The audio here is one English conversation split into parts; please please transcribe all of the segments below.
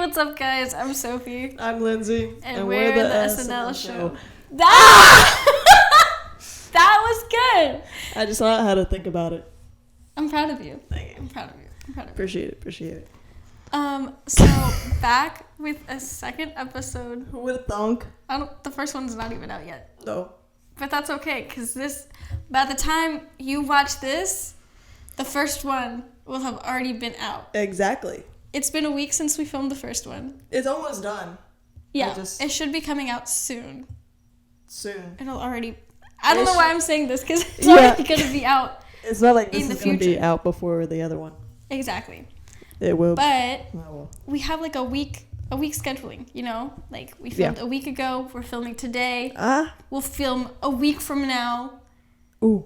what's up, guys? I'm Sophie. I'm Lindsay. And we're the S&L Show. That was good. I just thought I had to think about it. I'm proud of you. Thank you. I'm proud of you. Appreciate it. So back with a second episode. Who would have thunk? The first one's not even out yet. No. But that's okay, because by the time you watch this, the first one will have already been out. Exactly. It's been a week since we filmed the first one. It's almost done. Yeah, it should be coming out soon. It'll already... I don't know why I'm saying this, because it's already going to be out. It's not like this is going to be out before the other one. Exactly. It will. But we have like a week scheduling, you know? Like we filmed a week ago. We're filming today. We'll film a week from now. Ooh.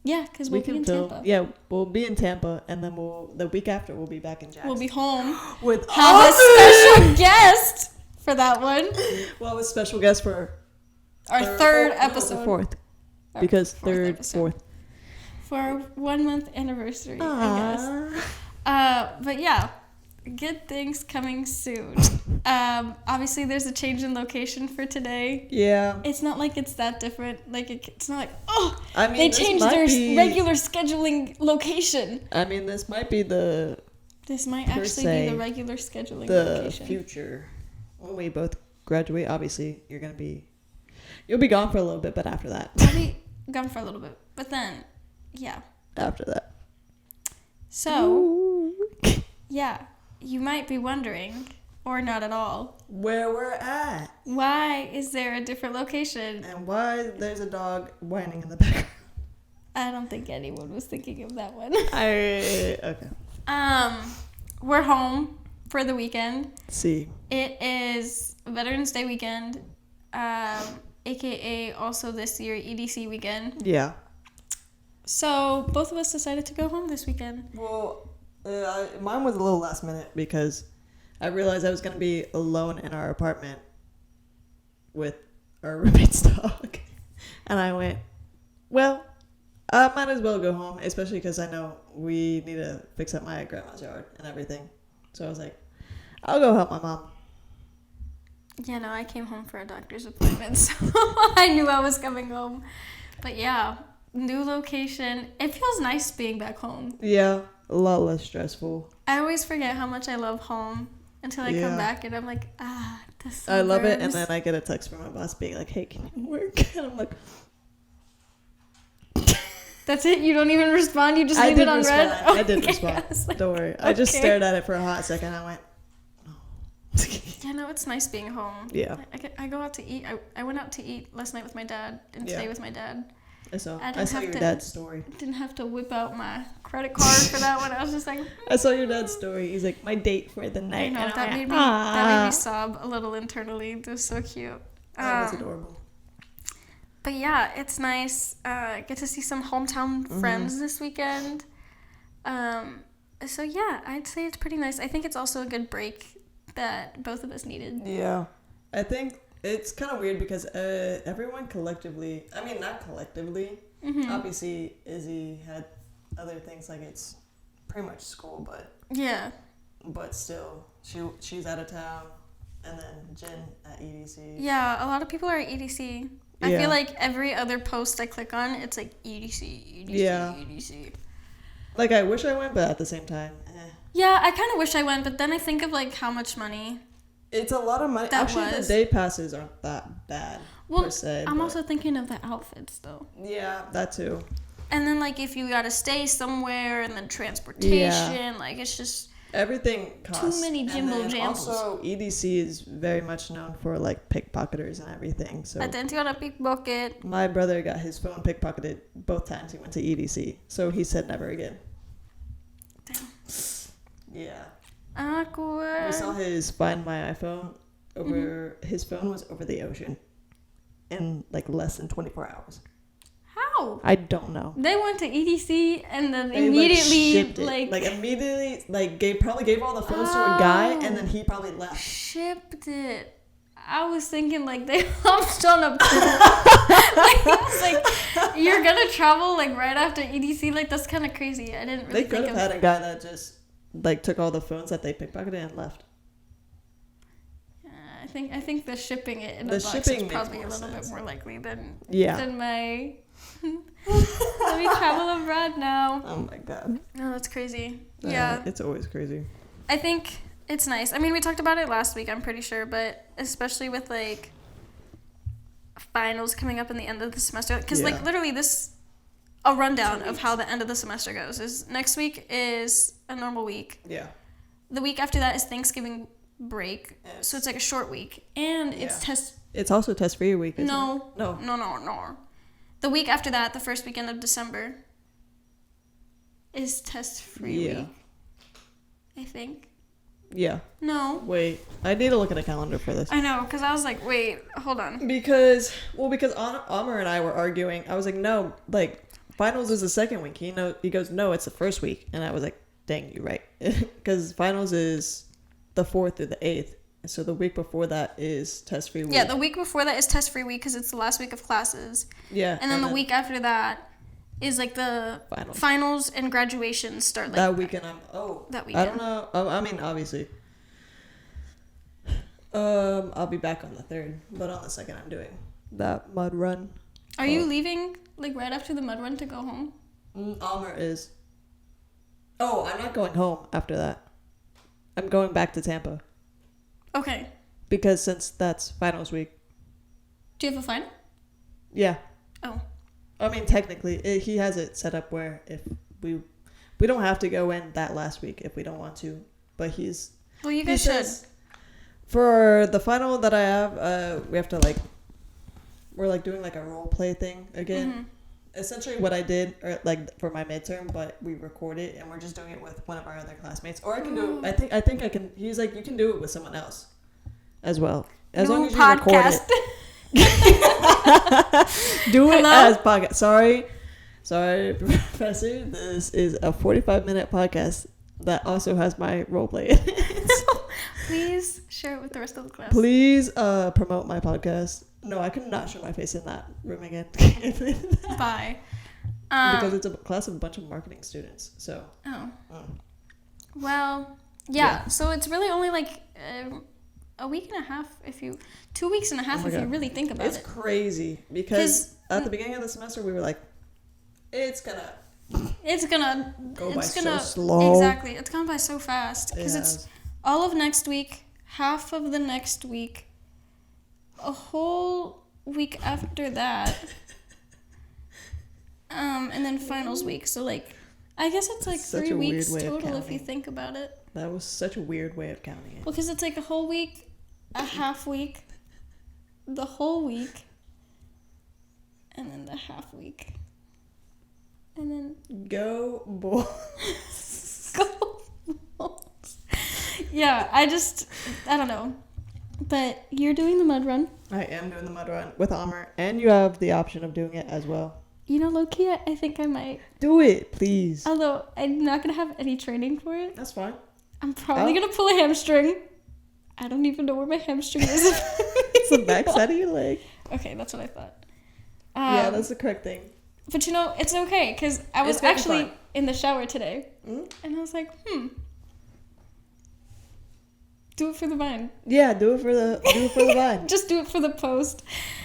Yeah, because we'll be in Tampa. Yeah, we'll be in Tampa, and then the week after we'll be back in Jackson. We'll be home. With have a special guest for that one. Well, a special guest for our third episode. No, fourth. Because fourth. For our 1 month anniversary, I guess. But yeah, good things coming soon. Obviously there's a change in location for today. Yeah. It's not like it's that different. Like it's not like, they changed their regular scheduling location. I mean, this might actually be the regular scheduling location. The future. When we both graduate, obviously you'll be gone for a little bit, but after that. I'll be gone for a little bit, but then, yeah. After that. So, yeah, you might be wondering, or not at all, where we're at. Why is there a different location? And why there's a dog whining in the background. I don't think anyone was thinking of that one. Okay. We're home for the weekend. See. It is Veterans Day weekend, aka also this year EDC weekend. Yeah. So both of us decided to go home this weekend. Well, mine was a little last minute because I realized I was going to be alone in our apartment with our roommate's dog. And I went, well, I might as well go home, especially because I know we need to fix up my grandma's yard and everything. So I was like, I'll go help my mom. Yeah, no, I came home for a doctor's appointment, so I knew I was coming home. But yeah, new location. It feels nice being back home. Yeah, a lot less stressful. I always forget how much I love home until I come back and I'm like, this I love it, and then I get a text from my boss being like, hey, can you work? And I'm like... That's it? You don't even respond? You just leave it on red? Oh, I did respond. Like, don't worry. I just stared at it for a hot second. I went, no. Yeah, no, it's nice being home. Yeah. I go out to eat. I went out to eat last night with my dad and today with my dad. I saw your dad's story. Didn't have to whip out my credit card for that one. I was just like... I saw your dad's story. He's like, my date for the night. I know, that made me sob a little internally. It was so cute. That was adorable. But yeah, it's nice. Get to see some hometown friends this weekend. So yeah, I'd say it's pretty nice. I think it's also a good break that both of us needed. Yeah. I think it's kind of weird because everyone collectively, I mean, not collectively. Mm-hmm. Obviously, Izzy had other things, like it's pretty much school, but... Yeah. But still, she's out of town. And then Jen at EDC. Yeah, a lot of people are at EDC. I feel like every other post I click on, it's like EDC, EDC. Like, I wish I went, but at the same time, Yeah, I kind of wish I went, but then I think of, like, how much money. It's a lot of money. Actually, the day passes aren't that bad, per se. I'm also thinking of the outfits, though. Yeah, that too. And then, like, if you gotta stay somewhere, and then transportation, like, it's just... Everything costs. Too many jimbo jams. Also, EDC is very much known for like pickpocketers and everything. So Attention a pickpocket. My brother got his phone pickpocketed both times he went to EDC. So he said never again. Damn. Yeah. Awkward. We saw his Find My iPhone over. His phone was over the ocean in like less than 24 hours. How? I don't know. They went to EDC and then immediately probably gave all the phones to a guy and then he probably left. Shipped it. I was thinking like they hopped on a plane. I was like, you're gonna travel like right after EDC? Like that's kind of crazy. I didn't really think of. They could have had a guy that just like took all the phones that they pickpocketed and left. I think the shipping it in The a box shipping is makes probably more a little sense. bit more likely than Yeah. my let me travel abroad now. Oh my god. No, that's crazy. Yeah. It's always crazy. I think it's nice. I mean, we talked about it last week, I'm pretty sure, but especially with like finals coming up in the end of the semester, because like literally a rundown of how the end of the semester goes is next week is a normal week. Yeah. The week after that is Thanksgiving break, so it's like a short week, and It's also test-free week, isn't it? No. The week after that, the first weekend of December, is test-free week. I think. Yeah. No. Wait, I need to look at a calendar for this. I know, because I was like, wait, hold on. Because Amr and I were arguing. I was like, no, like, finals is the second week. He goes, no, it's the first week. And I was like, dang, you're right. Because finals is the 4th through the 8th. So the week before that is test-free week. Yeah, the week before that is test-free week because it's the last week of classes. Yeah. And then the week after that is like the finals and graduation start. Like that weekend, that weekend. I don't know. I mean, obviously. I'll be back on the 3rd, but on the 2nd I'm doing that mud run. Are you leaving like right after the mud run to go home? Amr is. Oh, I'm not going home after that. I'm going back to Tampa. Okay. Because since that's finals week. Do you have a final? Yeah. Oh. I mean, technically, he has it set up where if we don't have to go in that last week if we don't want to, but he's. Well, you guys should. For the final that I have, we have to we're like doing like a role play thing again. Mm-hmm. Essentially, what I did, for my midterm, but we record it and we're just doing it with one of our other classmates, or I can do it. I think I can. He's like, you can do it with someone else, as well, as long as you record it. Do it as podcast. Sorry, Professor. This is a 45-minute podcast that also has my role play. Please share it with the rest of the class. Please promote my podcast. No, I could not show my face in that room again. Bye. Because it's a class of a bunch of marketing students. So. Oh. Well, yeah. So it's really only like a week and a half 2 weeks and a half if you really think about it. It's crazy because at the beginning of the semester we were like, it's gonna go by so slow. Exactly. It's gone by so fast because it's all of next week, half of the next week, a whole week after that, and then finals week. So like, I guess it's like 3 weeks total if you think about it. That was such a weird way of counting it. Well, because it's like a whole week, a half week, the whole week, and then the half week, and then go Bulls. Go Bulls. Yeah, I don't know. But you're doing the mud run. I am doing the mud run with Amr, and you have the option of doing it as well. You know, low-key, I think I might. Do it, please. Although, I'm not going to have any training for it. That's fine. I'm probably going to pull a hamstring. I don't even know where my hamstring is. It's the back side of your leg. Okay, that's what I thought. Yeah, that's the correct thing. But you know, it's okay, because I was actually in the shower today. Mm-hmm. And I was like, do it for the vine. Yeah, do it for the vine. Just do it for the post.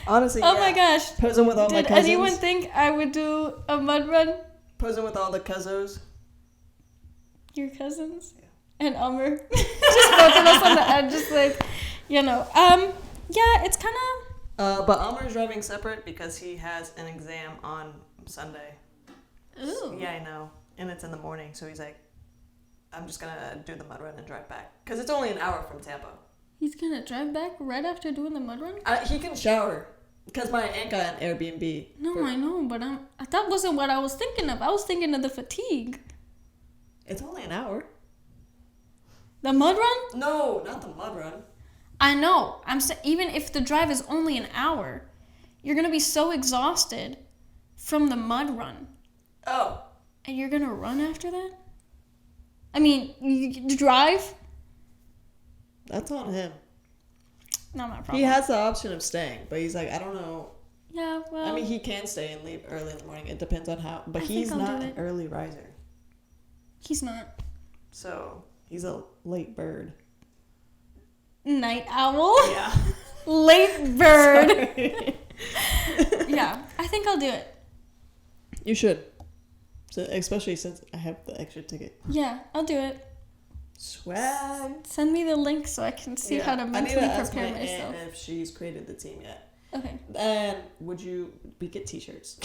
Honestly, oh my gosh. Posing with all my cousins. Did anyone think I would do a mud run? Posing with all the cousins. Your cousins? Yeah. And Amr. Just both of us on the edge, just like, you know. Yeah, it's kind of... But Amr's driving separate because he has an exam on Sunday. Ooh. Yeah, I know. And it's in the morning, so he's like, I'm just going to do the mud run and drive back. Because it's only an hour from Tampa. He's going to drive back right after doing the mud run? He can shower. Because my aunt got an Airbnb. No, I know, but that wasn't what I was thinking of. I was thinking of the fatigue. It's only an hour. The mud run? No, not the mud run. I know. Even if the drive is only an hour, you're going to be so exhausted from the mud run. Oh. And you're going to run after that? I mean, you drive? That's on him. Not my problem. He has the option of staying, but he's like, I don't know. Yeah, well. I mean, he can stay and leave early in the morning. It depends on how. But he's not an early riser. He's not. So, he's a late bird. night owl. Yeah. Late bird. Yeah, I think I'll do it. You should. So, especially since I have the extra ticket. Yeah, I'll do it. Swag. Send me the link so I can see how to mentally prepare myself. Aunt if she's created the team yet. Okay. And we get t-shirts?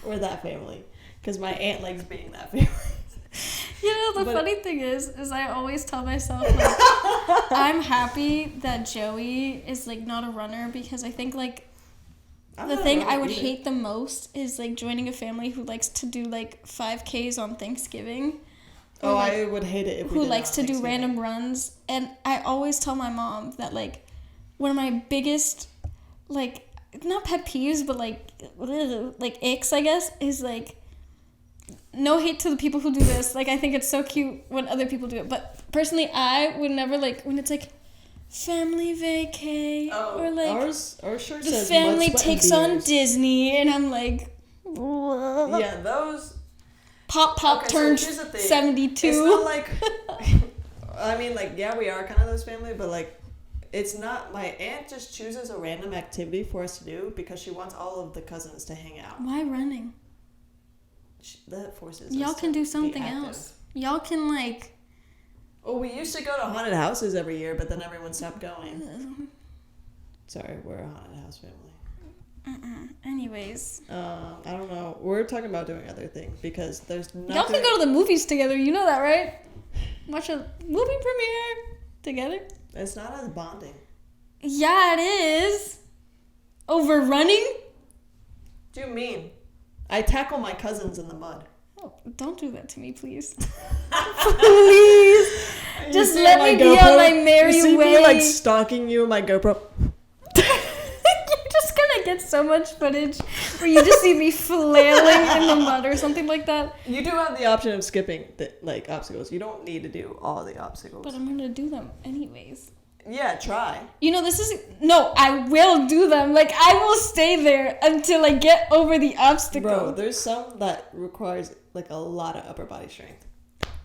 Or that family. Because my aunt likes being that family. You know, the funny thing is I always tell myself, like, I'm happy that Joey is, like, not a runner because I think, like, the thing I would hate the most is, like, joining a family who likes to do, like, 5Ks on Thanksgiving. Oh, like, I would hate it if we who did likes to do Thanksgiving. random runs. And I always tell my mom that, like, one of my biggest, like, not pet peeves, but, like icks, I guess, is, like, no hate to the people who do this. Like, I think it's so cute when other people do it. But personally, I would never, like, when it's, like, family vacay, or, like, our shirt the says family mud, sweat, takes and on beers. Disney, and I'm like, Yeah, those... Pop Okay, turned so here's the thing. 72. It's not like... I mean, like, yeah, we are kind of this family, but, like, it's not... My aunt just chooses a random activity for us to do because she wants all of the cousins to hang out. Why running? That forces Y'all us can to do be something active. else. Y'all can, like... Well, we used to go to haunted houses every year, but then everyone stopped going. Sorry, we're a haunted house family. Anyways. I don't know. We're talking about doing other things because there's nothing... Y'all can go to the movies together. You know that, right? Watch a movie premiere together. It's not as bonding. Yeah, it is. Over running? What do you mean? I tackle my cousins in the mud. Oh, don't do that to me, please. Please. Just let me be on my merry you see way. me, like, stalking you in my GoPro? You're just gonna get so much footage where you just see me flailing in the mud or something like that. You do have the option of skipping, like, obstacles. You don't need to do all the obstacles. But I'm gonna do them anyways. Yeah, try. You know, no, I will do them. Like, I will stay there until I get over the obstacle. Bro, there's some that requires, like, a lot of upper body strength.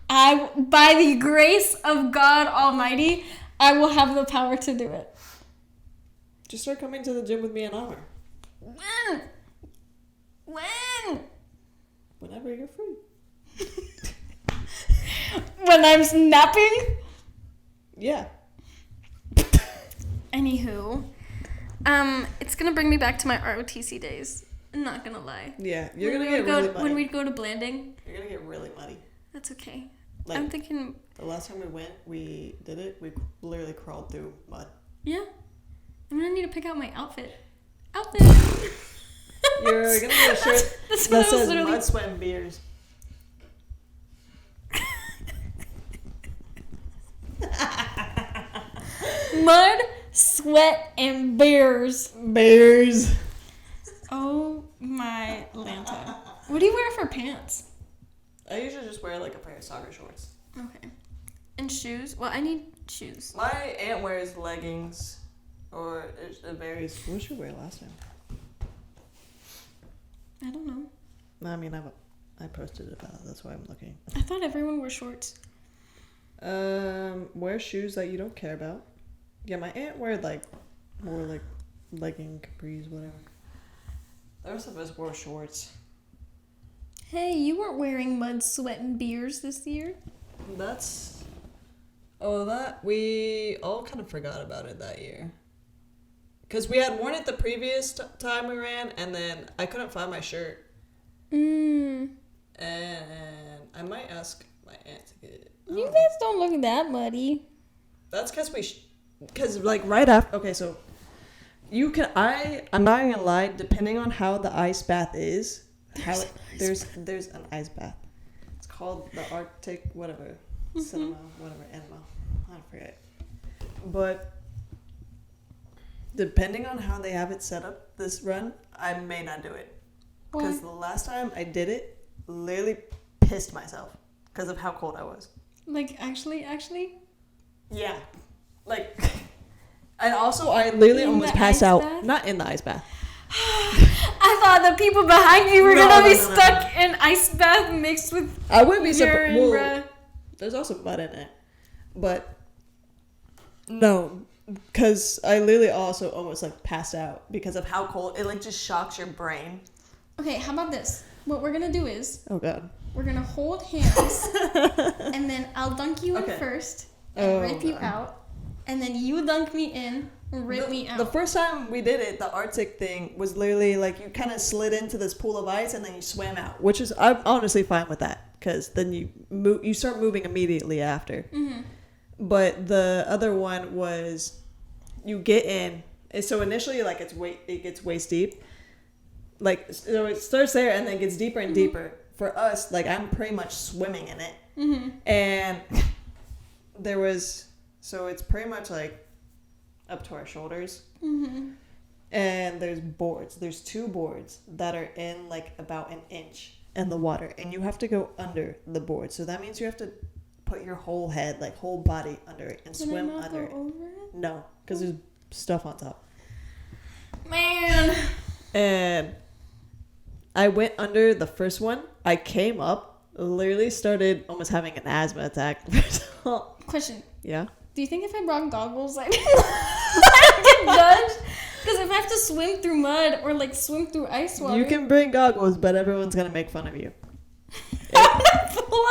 By the grace of God Almighty, I will have the power to do it. Just start coming to the gym with me in Honor. When? Whenever you're free. When I'm napping? Yeah. Anywho, it's gonna bring me back to my ROTC days. I'm not gonna lie. Yeah, you're gonna get really muddy. When we'd go to Blanding. You're gonna get really muddy. That's okay. Like, I'm thinking... The last time we did it, we literally crawled through mud. Yeah. I'm gonna need to pick out my outfit. You're gonna get a shirt that's that says literally... mud, sweat, and beers. Mud, sweat, and bears. Bears. Oh my Lanta. What do you wear for pants? I usually just wear, like, a pair of soccer shorts. Okay. And shoes? Well, I need shoes. My aunt wears leggings, or it varies. What did she wear last time? I don't know. No, I mean, I posted it about it. That's why I'm looking. I thought everyone wore shorts. Wear shoes that you don't care about. Yeah, my aunt wore like legging capris, whatever. The rest of us wore shorts. Hey, you weren't wearing mud, sweat, and beers this year. We all kind of forgot about it that year. Because we had worn it the previous time we ran, and then I couldn't find my shirt. And I might ask my aunt to get it. You guys don't look that muddy. That's because like right after. Okay, so you can. I'm not gonna lie. Depending on how the ice bath is, there's an ice bath. It's called the Arctic whatever, cinema whatever enema. I forget. But depending on how they have it set up this run, I may not do it. Because the last time I did it, literally pissed myself because of how cold I was. Like, actually? Yeah. Like, and also I literally almost passed out. Bath? Not in the ice bath. I thought the people behind you were gonna be stuck in ice bath mixed with I wouldn't be surprised. urine, bruh. There's also mud in it. But No, because I literally also almost like passed out because of how cold it like just shocks your brain. Okay, how about this? What we're gonna do is, Oh god, we're gonna hold hands, and then I'll dunk you in first and rip you out, and then you dunk me in and rip me out. The first time we did it, the Arctic thing was literally like you kind of slid into this pool of ice and then you swam out, which is I'm honestly fine with that because then you start moving immediately after. Mm-hmm. But the other one was you get in. So initially, like it gets waist deep. Like so it starts there and then gets deeper and deeper. For us, like I'm pretty much swimming in it. Mm-hmm. And so it's pretty much like up to our shoulders. Mm-hmm. And there's 2 boards that are in like about an inch in the water, and you have to go under the board. So that means you have to put your whole head, like whole body under it and swim under it. Over it? No, because there's stuff on top. Man. And I went under the first one. I came up, literally started almost having an asthma attack. Question. Yeah. Do you think if I brought goggles, I'd get judged? Because if I have to swim through mud or like swim through ice water. You can bring goggles, but everyone's gonna make fun of you.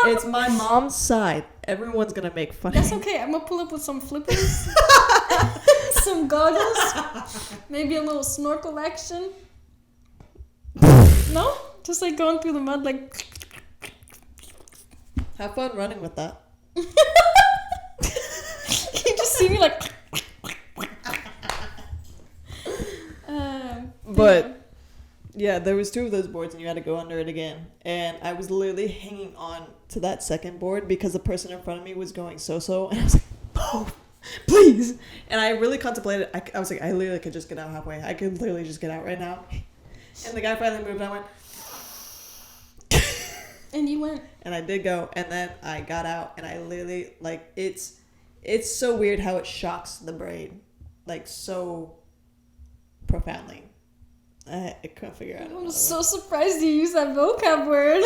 It's my mom's side. Everyone's gonna make fun of you. That's okay. I'm gonna pull up with some flippers, some goggles, maybe a little snorkel action. No? Just like going through the mud like... Have fun running with that. You just see me like... But yeah, there was 2 of those boards and you had to go under it again. And I was literally hanging on to that second board because the person in front of me was going so and I was like, oh, please. And I really contemplated. I was like, I literally could just get out halfway. I could literally just get out right now. And the guy finally moved and I went. And you went. And I did go, and then I got out, and I literally, like, it's so weird how it shocks the brain, like, so profoundly. I couldn't figure out. I'm so surprised you used that vocab word.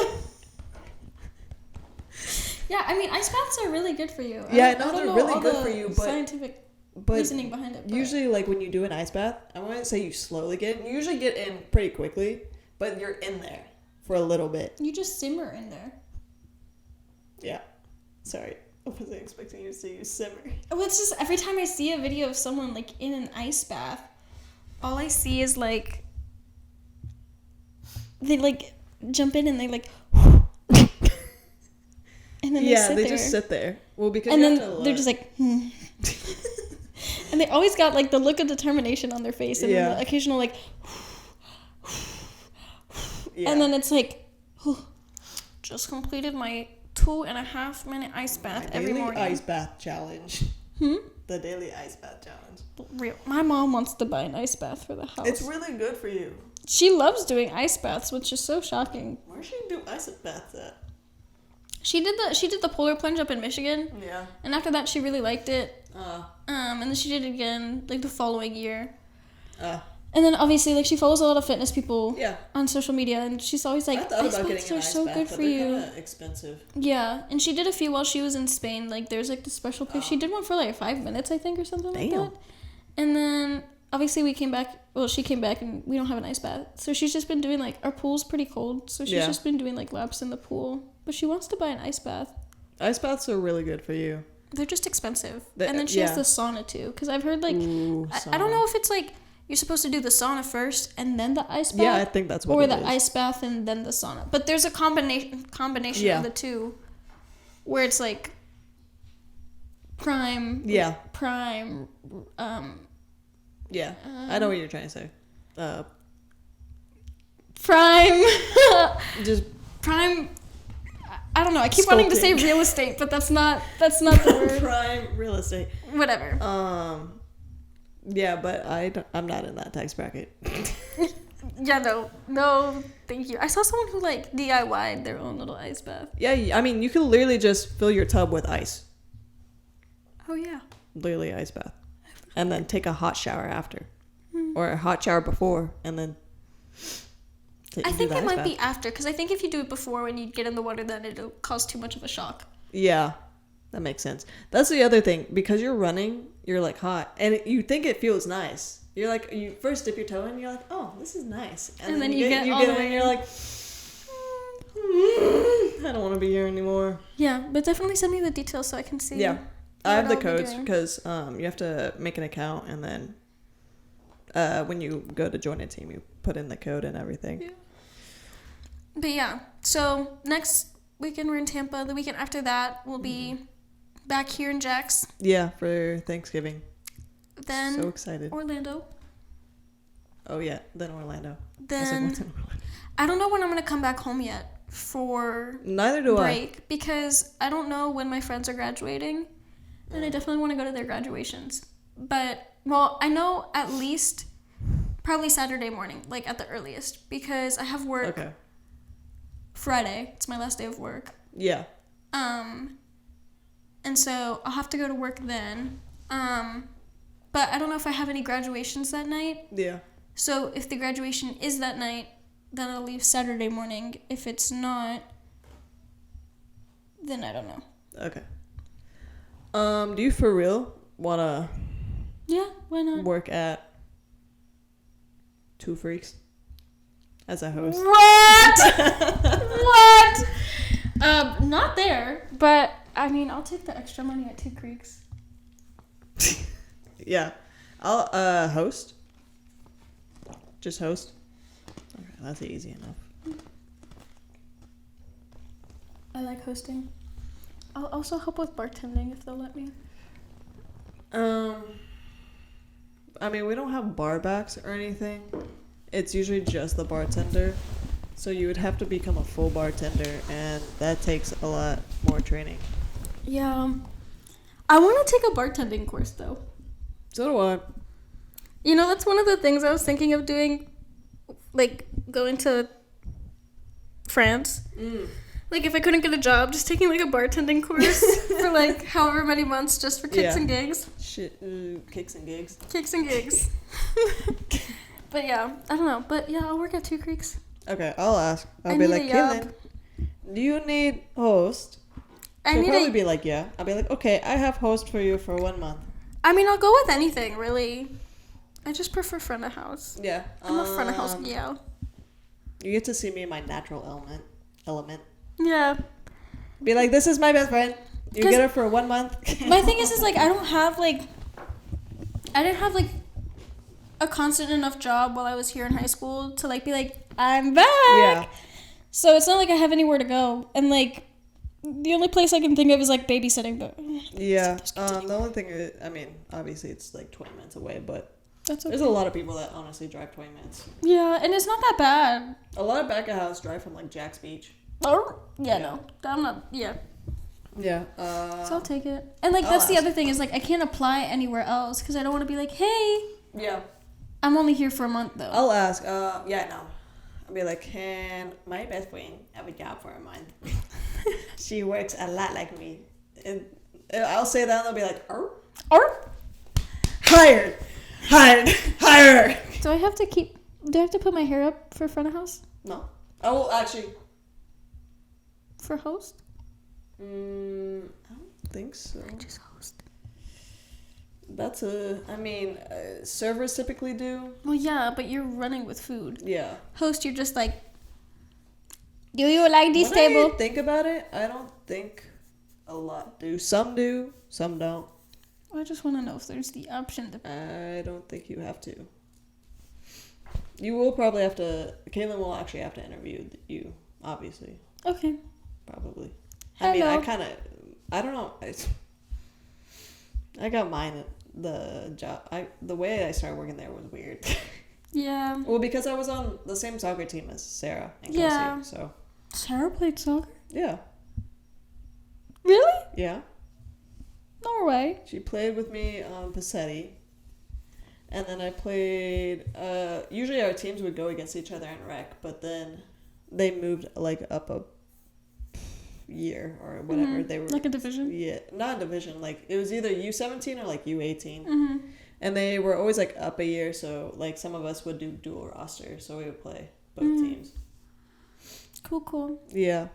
Yeah, I mean, ice baths are really good for you. Yeah, I know they're really good for you, but scientific reasoning behind it. But usually, like, when you do an ice bath, I wouldn't say you slowly get in. You usually get in pretty quickly, but you're in there for a little bit. You just simmer in there. Yeah. Sorry. I wasn't expecting you to say you simmer. Well, it's just every time I see a video of someone, like, in an ice bath, all I see is, like, they, like, jump in and they, like, and then they sit there. Just sit there. Well, because and then they're just like, And they always got, like, the look of determination on their face and then the occasional, like, and then it's like, just completed my 2.5 minute ice bath every morning. Ice bath challenge. The daily ice bath challenge. Real. My mom wants to buy an ice bath for the house. It's really good for you. She loves doing ice baths, which is so shocking. Where's she do ice baths at? She did the polar plunge up in Michigan. Yeah. And after that, she really liked it. And then she did it again like the following year. And then obviously, like, she follows a lot of fitness people on social media, and she's always like, ice baths are so good for you. They're kind of expensive. Yeah, and she did a few while she was in Spain. Like, there's like the special place. She did one for like 5 minutes, I think, or something like that. And then obviously we came back. Well, she came back, and we don't have an ice bath, so she's just been doing like, our pool's pretty cold, so she's just been doing like laps in the pool. But she wants to buy an ice bath. Ice baths are really good for you. They're just expensive. And then she has the sauna too, because I've heard like, I don't know if it's like, you're supposed to do the sauna first and then the ice bath. Yeah, I think that's what it is. Or the ice bath and then the sauna. But there's a combination of the two, where it's like prime. Yeah. Prime. Yeah, I know what you're trying to say. Prime. Just prime. I don't know. I keep wanting to say real estate, but that's not the word. Prime real estate. Whatever. Yeah, but I'm not in that tax bracket. Yeah, no, thank you. I saw someone who like DIY'd their own little ice bath. Yeah, I mean, you can literally just fill your tub with ice. Oh yeah. Literally ice bath, and then take a hot shower after, or a hot shower before, and then. I think it might be after, because I think if you do it before when you get in the water, then it'll cause too much of a shock. Yeah, that makes sense. That's the other thing, because you're running you're like hot, and you think it feels nice. You're like, you first dip your toe in, you're like, oh, this is nice, and then you get all the way and you're like, I don't want to be here anymore. Yeah, but definitely send me the details so I can see. Yeah, I have the codes because you have to make an account, and then when you go to join a team, you put in the code and everything. Yeah. But yeah, so next weekend we're in Tampa. The weekend after that we'll be back here in Jax. Yeah, for Thanksgiving. Then so excited. Orlando. Oh yeah, then Orlando. Then I don't know when I'm gonna come back home yet for neither do break because I don't know when my friends are graduating, and I definitely want to go to their graduations. But well, I know at least probably Saturday morning, like at the earliest, because I have work. Okay. Friday. It's my last day of work. Yeah. And so I'll have to go to work then. But I don't know if I have any graduations that night. Yeah. So if the graduation is that night, then I'll leave Saturday morning. If it's not, then I don't know. Okay. Do you for real wanna? Yeah, why not? Work at Two Freaks as a host. What? What? Not there, but I mean, I'll take the extra money at Two Creeks. Yeah, I'll host. Just host. Okay, that's easy enough. I like hosting. I'll also help with bartending if they'll let me. I mean, we don't have bar backs or anything. It's usually just the bartender. So you would have to become a full bartender, and that takes a lot more training. Yeah. I want to take a bartending course, though. So do I. You know, that's one of the things I was thinking of doing, like, going to France. Like, if I couldn't get a job, just taking, like, a bartending course for, like, however many months just for kicks and gigs. Kicks and gigs. Kicks and gigs. But, yeah, I don't know. But, yeah, I'll work at Two Creeks. Okay, I'll ask. I'll be like, Kaylin, do you need host? She'll probably be like, yeah. I'll be like, okay, I have host for you for 1 month. I mean, I'll go with anything, really. I just prefer front of house. Yeah. I'm a front of house gal. You get to see me in my natural element. Yeah. Be like, this is my best friend. You get her for 1 month. My thing is like, I didn't have, like, a constant enough job while I was here in high school to, like, be like, I'm back. Yeah. So it's not like I have anywhere to go. And, like, the only place I can think of is, like, babysitting. But yeah. The only thing is, I mean, obviously it's, like, 20 minutes away, but that's okay. There's a lot of people that honestly drive 20 minutes. Yeah, and it's not that bad. A lot of back of house drive from, like, Jack's Beach. Oh? Yeah, no. I'm not, yeah. Yeah. So I'll take it. And, like, that's the other thing is, like, I can't apply anywhere else because I don't want to be like, hey. Yeah. I'm only here for a month, though. I'll ask. Yeah, no. I'll be like, can my best friend have a job for a month? She works a lot like me. And I'll say that and they'll be like, Or? Hired. Do I have to put my hair up for front of house? No. I will actually. For host? I don't think so. I just host. That's servers typically do. Well, yeah, but you're running with food. Yeah. Host, you're just like, do you like this table? When I think about it, I don't think a lot do. Some do, some don't. I just want to know if there's the option to... I don't think you have to. You will probably have to... Kaylin will actually have to interview you, obviously. Okay. Probably. Hello. I don't know. I got mine at the job. The way I started working there was weird. Yeah. Well, because I was on the same soccer team as Sarah and yeah. Kelsey, so. Sarah played soccer? Yeah. Really? Yeah. Norway. She played with me on Passetti. And then I played... usually our teams would go against each other in rec, but then they moved, like, up a year or whatever. Mm-hmm. They were like a division? Yeah, not a division. Like, it was either U17 or, like, U18. Mm-hmm. And they were always, like, up a year, so, like, some of us would do dual roster, so we would play both teams. Cool. Yeah.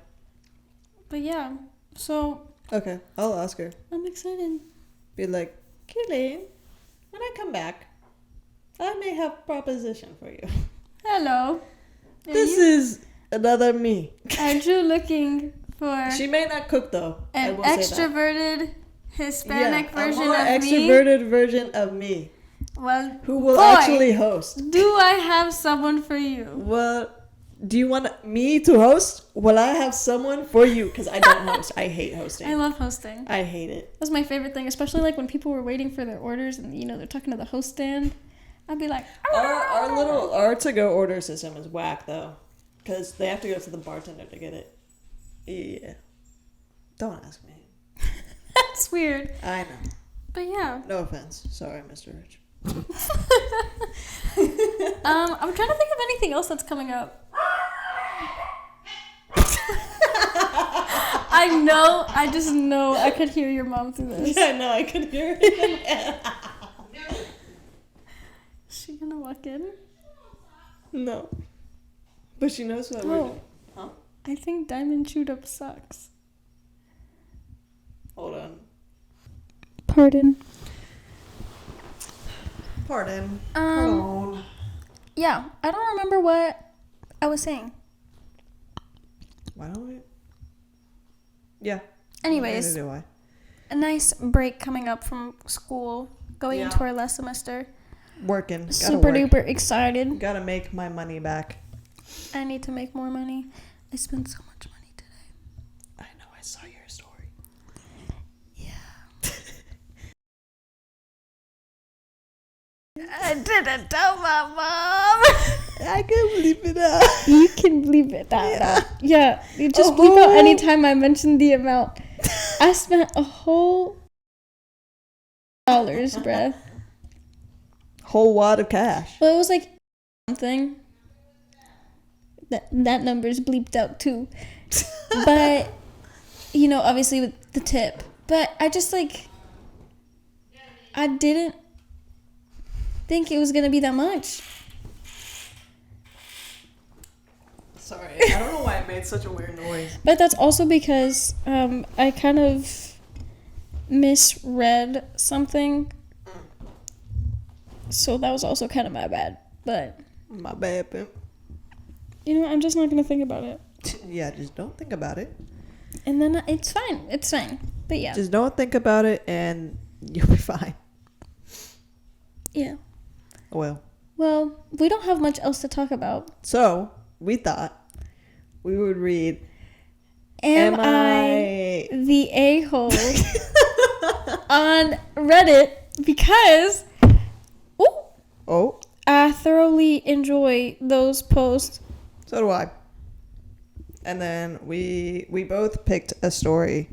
But, yeah. So... Okay, I'll ask her. I'm excited. Be like, Kayleen, when I come back, I may have a proposition for you. Hello. This is another me. Aren't you looking for She may not cook though. an extroverted Hispanic version a more of me? extroverted version of me. Well, Who will actually host? Do I have someone for you? Well, do you want me to host? Will I have someone for you? Because I don't host. I hate hosting. I love hosting. I hate it. That's my favorite thing, especially like when people were waiting for their orders and they're talking to the host stand. I'd be like, our to-go order system is whack though, because they have to go to the bartender to get it. Yeah. Don't ask me. That's weird. I know. But yeah. No offense. Sorry, Mr. Rich. I'm trying to think of anything else that's coming up. I just know I could hear your mom through this. Yeah, no, I could hear it. Is she gonna walk in? No. But she knows what we're doing. Huh? I think Diamond chewed up socks. Hold on. Pardon. Pardon. Yeah, I don't remember what I was saying. Why don't we? Yeah. Anyways, Neither do I. a nice break coming up from school, going into our last semester. Working. Gotta Super work. duper excited. Gotta make my money back. I need to make more money. I spent so much money today. I know. I saw your story. Yeah. I didn't tell my mom. I can believe it. You can bleep it out. Yeah. You just bleep out anytime I mention the amount. I spent a whole $, bruh. Whole wad of cash. Well, it was like something. That number's bleeped out too. But, obviously with the tip. But I just I didn't think it was going to be that much. Sorry. I don't know why it made such a weird noise. But that's also because I kind of misread something. So that was also kind of my bad. But My bad, pimp. I'm just not going to think about it. Yeah, just don't think about it. And then it's fine. It's fine. But yeah. Just don't think about it and you'll be fine. Yeah. Well, we don't have much else to talk about. so we thought we would read Am I the a-hole on Reddit because I thoroughly enjoy those posts. So do I. And then we both picked a story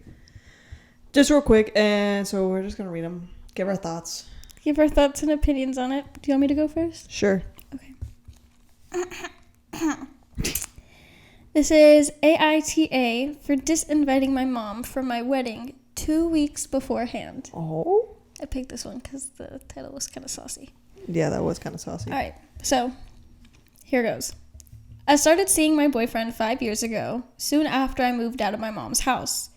just real quick, and so we're just gonna read them, give our thoughts. Give our thoughts and opinions on it. Do you want me to go first? Sure. Okay. This is AITA for disinviting my mom from my wedding 2 weeks beforehand. Oh? I picked this one because the title was kind of saucy. Yeah, that was kind of saucy. All right, so here goes. I started seeing my boyfriend 5 years ago, soon after I moved out of my mom's house.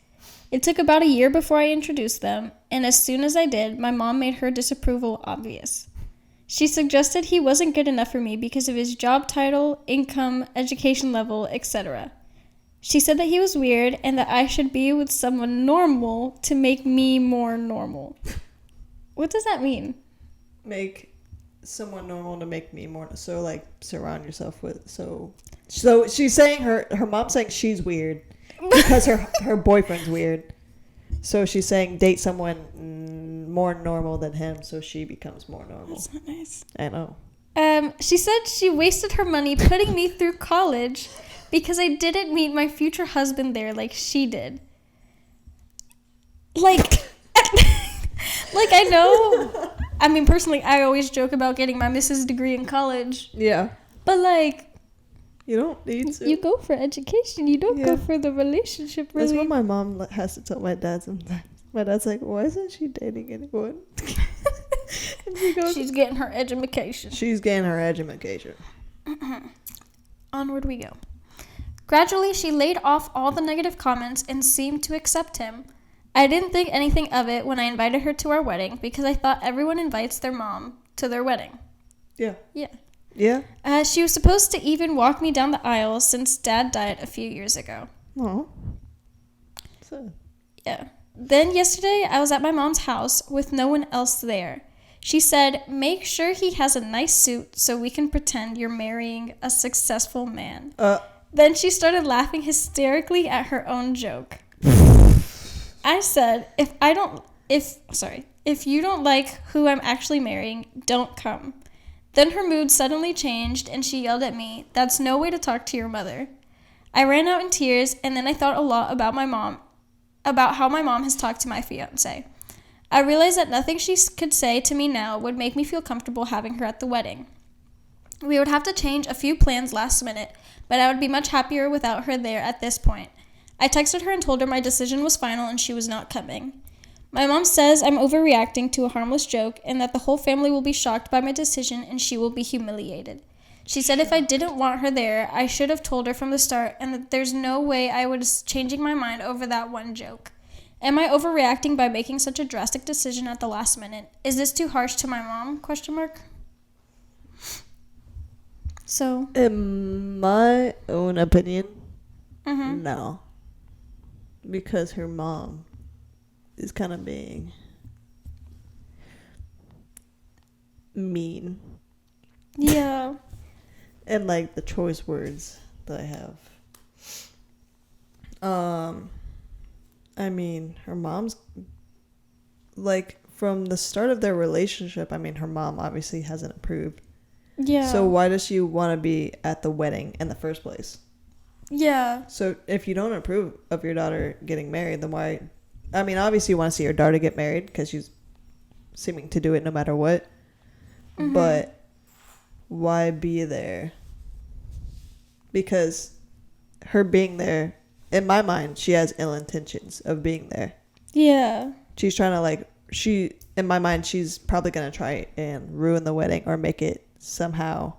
It took about a year before I introduced them, and as soon as I did, my mom made her disapproval obvious. She suggested he wasn't good enough for me because of his job title, income, education level, etc. She said that he was weird and that I should be with someone normal to make me more normal. What does that mean? Make someone normal to make me more. So surround yourself with. So she's saying her mom's saying she's weird because her boyfriend's weird. So she's saying date someone more normal than him so she becomes more normal. That's not nice. I know. She said she wasted her money putting me through college because I didn't meet my future husband there like she did. I know. I mean, personally, I always joke about getting my Mrs. degree in college. Yeah. But, you don't need to. You go for education. You don't go for the relationship, really. That's what my mom has to tell my dad sometimes. My dad's like, why isn't she dating anyone? And she goes, she's getting her education. She's getting her education. Onward we go. Gradually, she laid off all the negative comments and seemed to accept him. I didn't think anything of it when I invited her to our wedding because I thought everyone invites their mom to their wedding. Yeah. Yeah. Yeah. She was supposed to even walk me down the aisle since Dad died a few years ago. Oh. So. Yeah. Then yesterday, I was at my mom's house with no one else there. She said, make sure he has a nice suit so we can pretend you're marrying a successful man. Then she started laughing hysterically at her own joke. I said, if you don't like who I'm actually marrying, don't come. Then her mood suddenly changed and she yelled at me, that's no way to talk to your mother. I ran out in tears and then I thought a lot about how my mom has talked to my fiance. I realized that nothing she could say to me now would make me feel comfortable having her at the wedding. We would have to change a few plans last minute, but I would be much happier without her there at this point. I texted her and told her my decision was final and she was not coming. My mom says I'm overreacting to a harmless joke and that the whole family will be shocked by my decision and she will be humiliated. She said if I didn't want her there, I should have told her from the start and that there's no way I was changing my mind over that one joke. Am I overreacting by making such a drastic decision at the last minute? Is this too harsh to my mom? ? So, in my own opinion, mm-hmm. No. Because her mom is kind of being mean. Yeah. And like the choice words that I have. I mean, her mom's like from the start of their relationship, I mean, her mom obviously hasn't approved. Yeah. So why does she want to be at the wedding in the first place? Yeah. So if you don't approve of your daughter getting married, then why? I mean, obviously you want to see your daughter get married because she's seeming to do it no matter what. Mm-hmm. But why be there? Because her being there, in my mind, she has ill intentions of being there. Yeah. She's trying to in my mind, she's probably going to try and ruin the wedding or make it somehow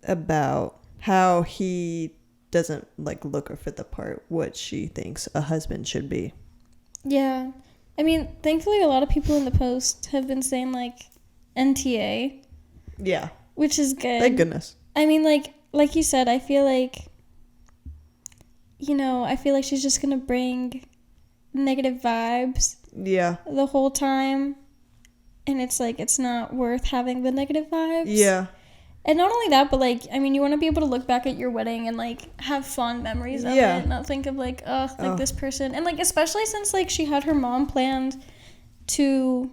about how he doesn't like look or fit the part what she thinks a husband should be. Yeah. I mean, thankfully a lot of people in the post have been saying like NTA. Yeah. Which is good. Thank goodness. I mean, like you said, I feel like she's just going to bring negative vibes. Yeah. The whole time. And it's like, it's not worth having the negative vibes. Yeah. And not only that, but like, I mean, you want to be able to look back at your wedding and like have fond memories of it. Not think of like, this person. And like, especially since like she had her mom planned to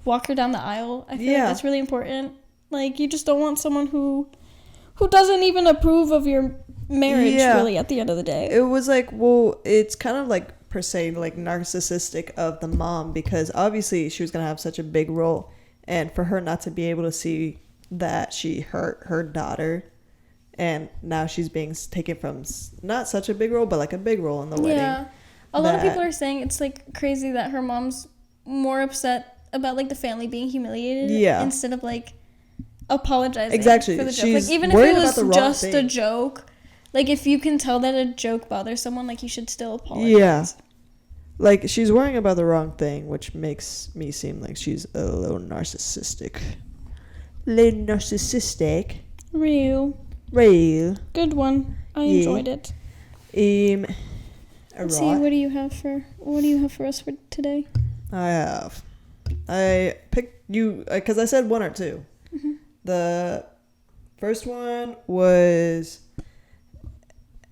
walk her down the aisle. I feel like that's really important. Like, you just don't want someone who doesn't even approve of your marriage, really, at the end of the day. It was like, well, it's kind of like, per se, like narcissistic of the mom because obviously she was going to have such a big role. And for her not to be able to see that she hurt her daughter and now she's being taken from not such a big role, but like a big role in the wedding. Yeah. A lot of people are saying it's like crazy that her mom's more upset about like the family being humiliated instead of like apologizing for the joke. Like, even if it was just a joke, like if you can tell that a joke bothers someone, like you should still apologize. Yeah. Like she's worrying about the wrong thing, which makes me seem like she's a little narcissistic. Real. Good one. I enjoyed it. Let's see, what do you have for us for today? I picked you because I said one or two. Mm-hmm. The first one was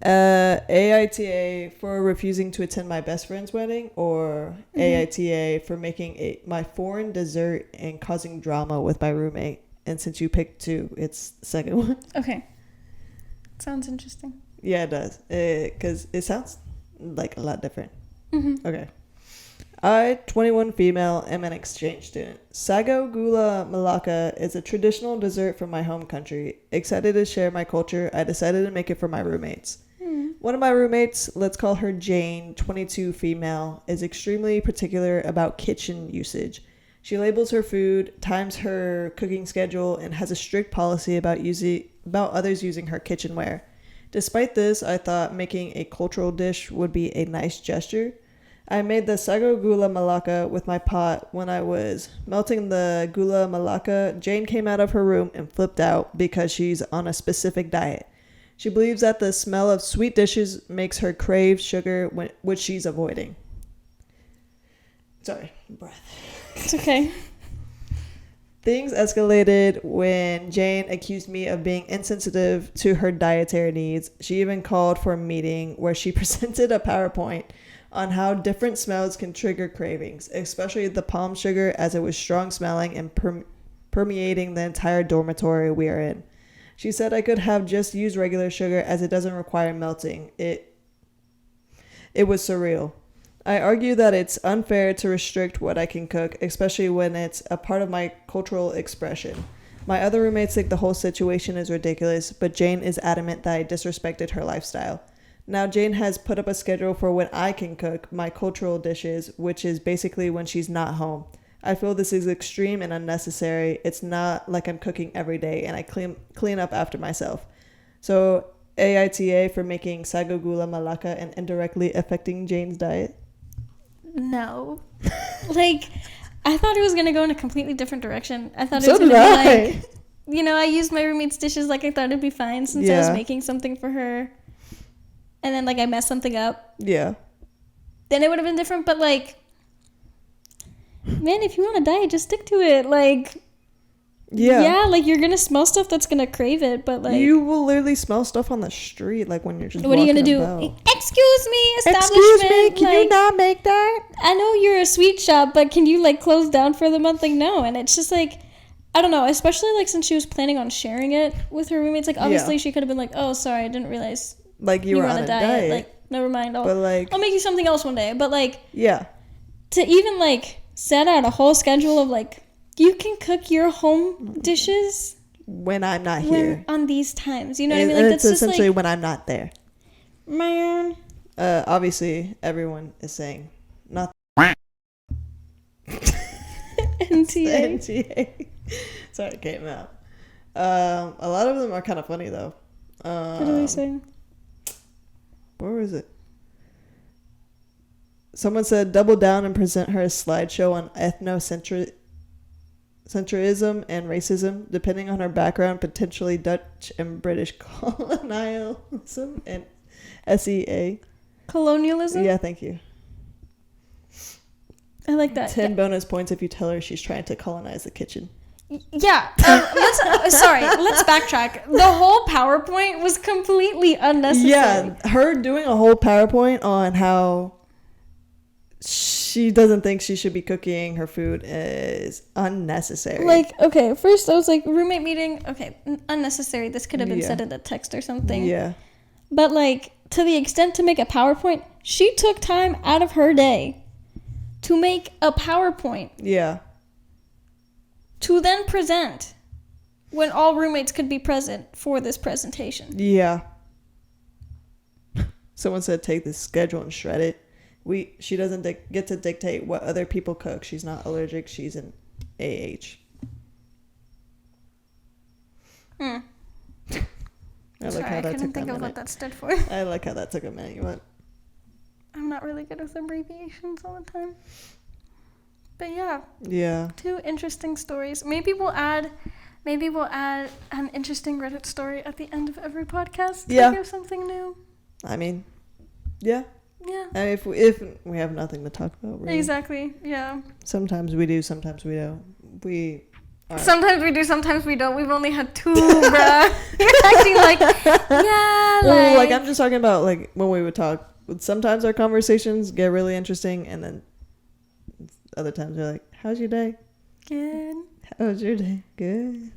AITA for refusing to attend my best friend's wedding, or AITA for making my foreign dessert and causing drama with my roommate. And since you picked two, it's the second one. Okay. Sounds interesting. Yeah, it does. Because it sounds like a lot different. Mm-hmm. Okay. I, 21 female, am an exchange student. Sago Gula Malaka is a traditional dessert from my home country. Excited to share my culture, I decided to make it for my roommates. One of my roommates, let's call her Jane, 22 female, is extremely particular about kitchen usage. She labels her food, times her cooking schedule, and has a strict policy about others using her kitchenware. Despite this, I thought making a cultural dish would be a nice gesture. I made the sago gula malaka with my pot. When I was melting the gula malaka, Jane came out of her room and flipped out because she's on a specific diet. She believes that the smell of sweet dishes makes her crave sugar, which she's avoiding. Sorry, breath. It's okay. Things escalated when Jane accused me of being insensitive to her dietary needs. She even called for a meeting where she presented a PowerPoint on how different smells can trigger cravings, especially the palm sugar, as it was strong smelling and permeating the entire dormitory we are in. She said I could have just used regular sugar as it doesn't require melting. It was surreal. I argue that it's unfair to restrict what I can cook, especially when it's a part of my cultural expression. My other roommates think the whole situation is ridiculous, but Jane is adamant that I disrespected her lifestyle. Now Jane has put up a schedule for when I can cook my cultural dishes, which is basically when she's not home. I feel this is extreme and unnecessary. It's not like I'm cooking every day and I clean up after myself. So AITA for making sago gula malaka and indirectly affecting Jane's diet? No. Like, I thought it was going to go in a completely different direction. I thought it So was going to did be I. like, you know, I used my roommate's dishes like I thought it'd be fine since I was making something for her. And then, like, I messed something up. Yeah. Then it would have been different, but, like, man, if you want to diet, just stick to it. Like, yeah, like, you're going to smell stuff that's going to crave it, but, like... You will literally smell stuff on the street, like, when you're just What are you going to do? about. Excuse me, establishment. Excuse me, can like, you not make that? I know you're a sweet shop, but can you, like, close down for the month? Like, no. And it's just, like... I don't know, especially, like, since she was planning on sharing it with her roommates. Like, obviously, she could have been like, oh, sorry, I didn't realize... Like you were on a diet. Like, never mind. But like, I'll make you something else one day. But like, yeah, to even like set out a whole schedule of like, you can cook your home dishes when I'm not here on these times. You know what I mean? Like that's it's essentially just, like, when I'm not there. Man. Obviously, everyone is saying not. NTA. NTA. Sorry, it came out. A lot of them are kind of funny though. What are they saying? Where was it? Someone said double down and present her a slideshow on ethnocentrism and racism, depending on her background, potentially Dutch and British colonialism and SEA. Colonialism? Yeah, thank you. I like that. 10 bonus points if you tell her she's trying to colonize the kitchen. Yeah. Let's backtrack. The whole PowerPoint was completely unnecessary. Yeah, her doing a whole PowerPoint on how she doesn't think she should be cooking her food is unnecessary. Like, okay, first I was like, roommate meeting, okay, unnecessary. This could have been said in a text or something. Yeah. But, like, to the extent to make a PowerPoint, she took time out of her day to make a PowerPoint. Yeah. To then present when all roommates could be present for this presentation. Yeah. Someone said take this schedule and shred it. She doesn't get to dictate what other people cook. She's not allergic. She's an AH. I couldn't think of what that stood for. I like how that took a minute. You went. I'm not really good with abbreviations all the time. But yeah. Yeah. 2 interesting stories. Maybe we'll add an interesting Reddit story at the end of every podcast to give something new. I mean, yeah. Yeah. I mean, if we have nothing to talk about, really. Exactly. Yeah. Sometimes we do, sometimes we don't. Sometimes we do, sometimes we don't. We've only had 2, bruh. You're acting like, yeah, well, like I'm just talking about like when we would talk. Sometimes our conversations get really interesting, and then other times we're like, "How's your day?" Good. How's your day? Good.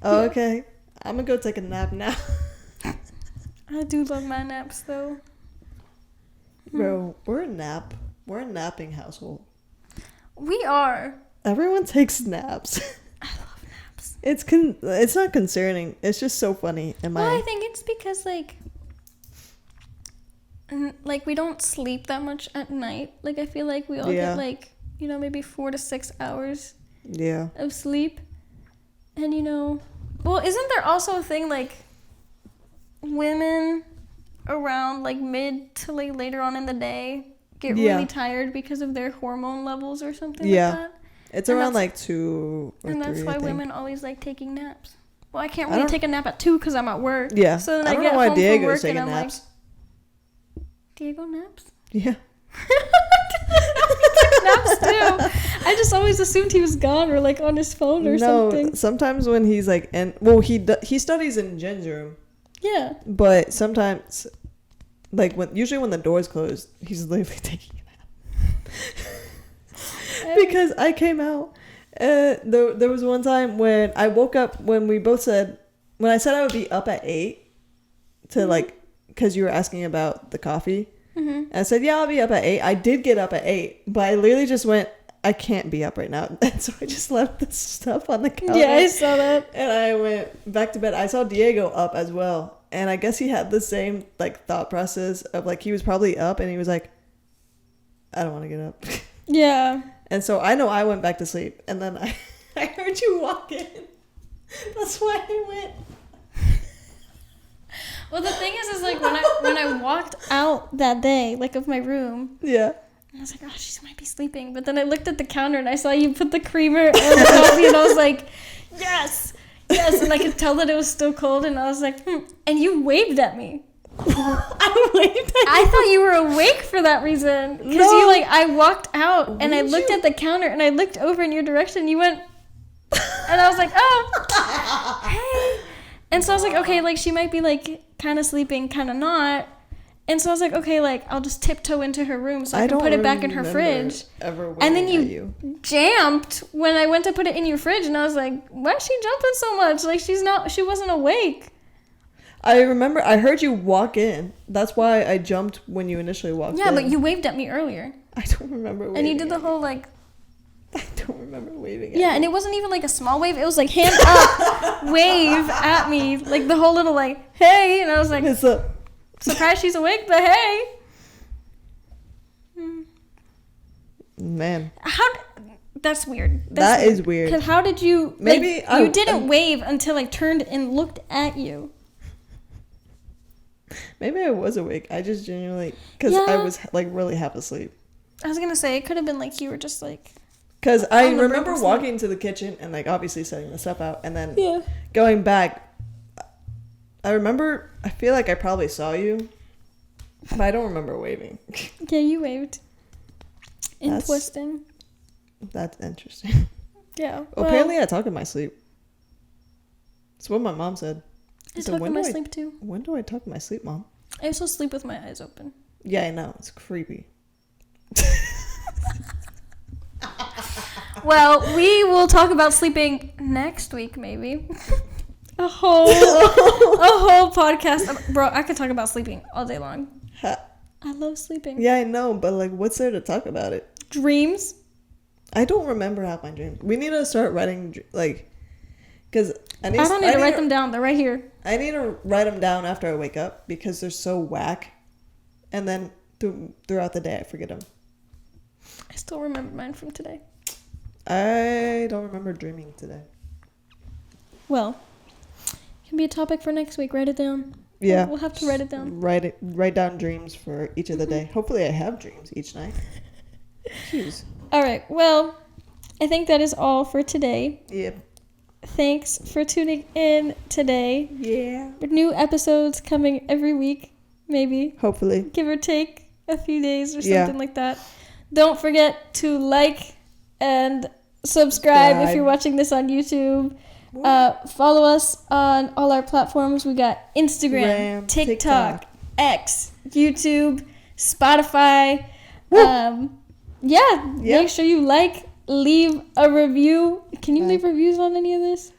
Oh, okay. I'm gonna go take a nap now. I do love my naps though. Bro, we're a napping household. We are. Everyone takes naps. I love naps. It's not concerning. It's just so funny. I think it's because like we don't sleep that much at night. Like I feel like we all get like, you know, maybe 4 to 6 hours of sleep. And you know, well, isn't there also a thing like women around like mid to like later on in the day get really tired because of their hormone levels or something like that. It's around like 2 or 3, and that's why women always like taking naps. Well, I can't really take a nap at 2 because I'm at work. Yeah. So then I don't get know why home Diego's from work taking and I'm naps. like, Diego naps? Yeah. Naps too. I just always assumed he was gone or like on his phone or something. No, sometimes when he's like, he studies in Jen's room. Yeah. But sometimes, like usually when the door's closed, he's literally taking a nap. Because I came out. There was one time when I woke up when I said I would be up at 8 to like, because you were asking about the coffee. And I said, yeah, I'll be up at 8. I did get up at 8, but I literally just went, I can't be up right now. And so I just left the stuff on the counter. Yeah, I saw that. And I went back to bed. I saw Diego up as well. And I guess he had the same like thought process of like, he was probably up and he was like, I don't want to get up. Yeah. And so I know I went back to sleep. And then I heard you walk in. That's why I went. Well, the thing is like when I walked out that day, like of my room. Yeah. I was like, oh, she might be sleeping. But then I looked at the counter and I saw you put the creamer and the coffee and I was like, yes. And I could tell that it was still cold and I was like, And you waved at me. I waved at you. I thought you were awake for that reason. Because you I walked out and I looked at the counter and I looked over in your direction and you went, and I was like, oh, hey. And so I was like, okay, like she might be like kind of sleeping, kind of not. And so I was like, okay, like I'll just tiptoe into her room so I can put it back in her fridge. And then you jumped when I went to put it in your fridge, and I was like, why is she jumping so much? Like she wasn't awake. I remember I heard you walk in. That's why I jumped when you initially walked in. Yeah, but you waved at me earlier. I don't remember waving. And you did the whole like. I don't remember waving at Yeah, and it wasn't even like a small wave. It was like hand up, wave at me, like the whole little like, hey, and I was like, surprised she's awake, but hey. Man. That's weird. That is weird. Because how did you, maybe you didn't wave until I turned and looked at you. Maybe I was awake. I just genuinely, because I was like really half asleep. I was going to say, it could have been like you were just like. Because I remember walking to the kitchen and like obviously setting the stuff out and then going back. I feel like I probably saw you, but I don't remember waving. Yeah, you waved. Interesting. That's interesting. Yeah. Well, apparently I talk in my sleep. That's what my mom said. I talk in my sleep too. When do I talk in my sleep, Mom? I also sleep with my eyes open. Yeah, I know. It's creepy. Well, we will talk about sleeping next week, maybe. A whole podcast. Bro, I could talk about sleeping all day long. I love sleeping. Yeah, I know, but like, what's there to talk about it? Dreams. I don't remember half my dreams. We need to start writing, like, because I don't need to write them down. They're right here. I need to write them down after I wake up because they're so whack. And then throughout the day, I forget them. I still remember mine from today. I don't remember dreaming today. Well, it can be a topic for next week. Write it down. Yeah. We'll have to write it down. Write down dreams for each of the day. Hopefully I have dreams each night. Jeez. All right. Well, I think that is all for today. Yep. Thanks for tuning in today. Yeah. New episodes coming every week, maybe. Hopefully. Give or take a few days or something like that. Don't forget to like and subscribe if you're watching this on YouTube. Follow us on all our platforms. We got Instagram, TikTok, X, YouTube, Spotify. Make sure you leave a review. Can you leave reviews on any of this?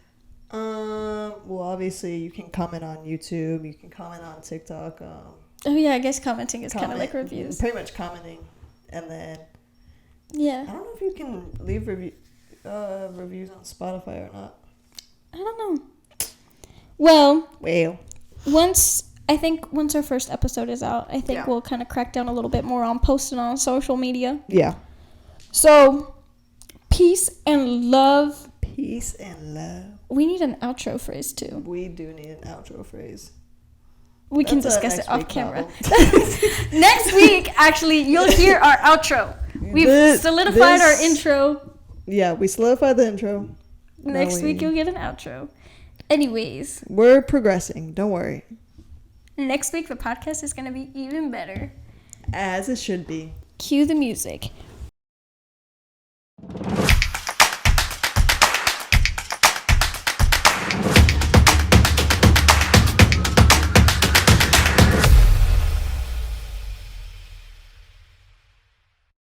Well, obviously you can comment on YouTube. You can comment on TikTok. Oh yeah, I guess commenting is kind of like reviews. Pretty much commenting, and then yeah. I don't know if you can leave reviews on Spotify or not. I don't know. Well, once our first episode is out, I think we'll kind of crack down a little bit more on posting on social media. Yeah. So, peace and love. Peace and love. We need an outro phrase too. We do need an outro phrase. We can discuss it off camera. Next week, actually, you'll hear our outro. We've solidified our intro. Yeah, we solidified the intro. Next week, you'll get an outro. Anyways. We're progressing. Don't worry. Next week, the podcast is going to be even better. As it should be. Cue the music.